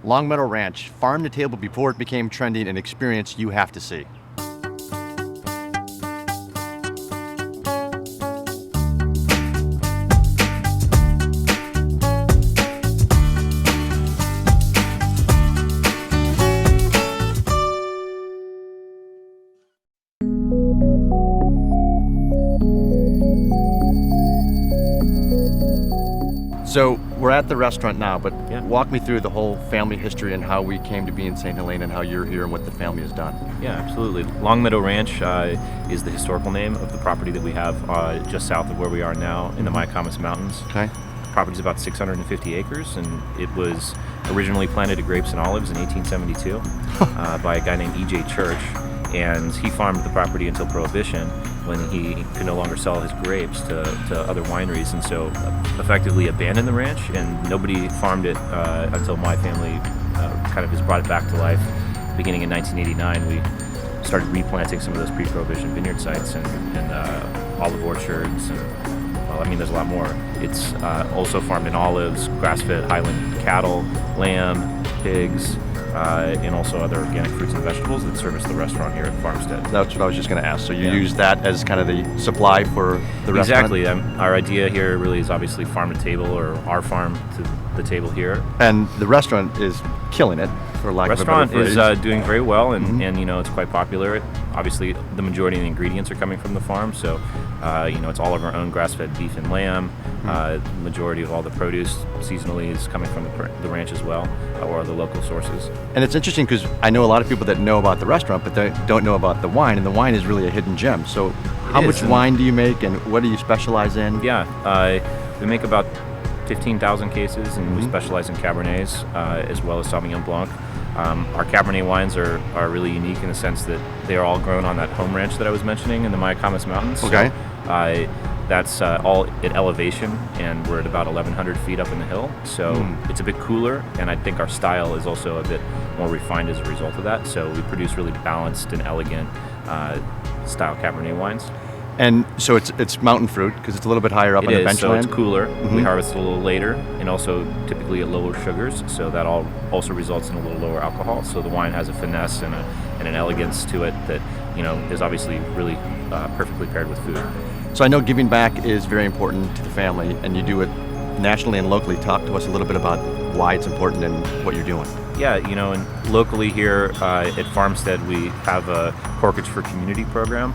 Long Meadow Ranch, farm to table before it became trendy, an experience you have to see. So we're at the restaurant now, but walk me through the whole family history and how we came to be in St. Helena and how you're here and what the family has done. Yeah, absolutely. Long Meadow Ranch is the historical name of the property that we have just south of where we are now in the Mykonos Mountains. Okay. The property is about 650 acres, and it was originally planted to grapes and olives in 1872 by a guy named E.J. Church, and he farmed the property until Prohibition, when he could no longer sell his grapes to other wineries, and so effectively abandoned the ranch, and nobody farmed it until my family kind of just brought it back to life. Beginning in 1989, we started replanting some of those pre-Prohibition vineyard sites and olive orchards, and well, I mean, there's a lot more. It's also farmed in olives, grass-fed highland cattle, lamb, pigs, and also other organic fruits and vegetables that service the restaurant here at Farmstead. That's what I was just going to ask. So you use that as kind of the supply for the restaurant? Exactly. Our idea here really is obviously farm to table, or our farm to the table here. And the restaurant is killing it, for lack of a better phrase. The restaurant is doing very well, and you know, it's quite popular. Obviously, the majority of the ingredients are coming from the farm, so you know, it's all of our own grass-fed beef and lamb. The majority of all the produce seasonally is coming from the ranch as well, or the local sources. And it's interesting because I know a lot of people that know about the restaurant, but they don't know about the wine, and the wine is really a hidden gem. So how much wine do you make, and what do you specialize in? Yeah, we make about 15,000 cases, and we specialize in Cabernets as well as Sauvignon Blanc. Our Cabernet wines are really unique in the sense that they are all grown on that home ranch that I was mentioning in the Mykonos Mountains. Okay. So, that's all at elevation, and we're at about 1,100 feet up in the hill. So it's a bit cooler, and I think our style is also a bit more refined as a result of that. So we produce really balanced and elegant style Cabernet wines. And so it's mountain fruit because it's a little bit higher up on the benchland. So it's cooler. We harvest a little later, and also typically at lower sugars. So that all also results in a little lower alcohol. So the wine has a finesse and an elegance to it that, you know, is obviously really perfectly paired with food. So I know giving back is very important to the family, and you do it nationally and locally. Talk to us a little bit about why it's important and what you're doing. Yeah, you know, and locally here at Farmstead, we have a Corkage for Community program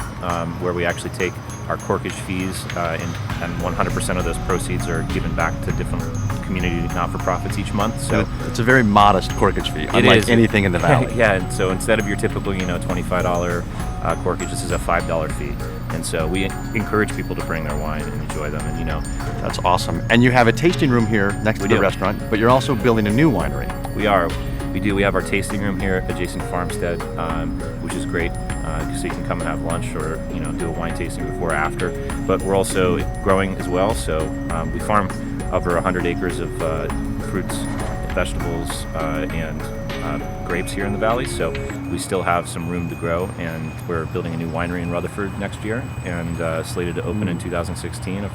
where we actually take our corkage fees and 100% of those proceeds are given back to different community not-for-profits each month. So it's a very modest corkage fee, unlike anything in the valley. Yeah, and so instead of your typical, you know, $25 corkage, this is a $5 fee. And so we encourage people to bring their wine and enjoy them, and you know. That's awesome. And you have a tasting room here next to the restaurant, but you're also building a new winery. We are. We do. We have our tasting room here adjacent to Farmstead, which is great, so you can come and have lunch, or you know, do a wine tasting before or after. But we're also growing as well, so we farm over 100 acres of fruits, vegetables, and grapes here in the valley. So we still have some room to grow, and we're building a new winery in Rutherford next year, and slated to open in 2016.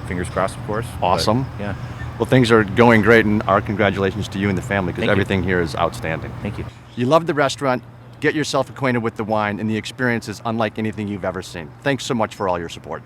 Fingers crossed, of course. Awesome. But, yeah. Well, things are going great, and our congratulations to you and the family, because everything here is outstanding. Thank you. You love the restaurant, get yourself acquainted with the wine, and the experience is unlike anything you've ever seen. Thanks so much for all your support.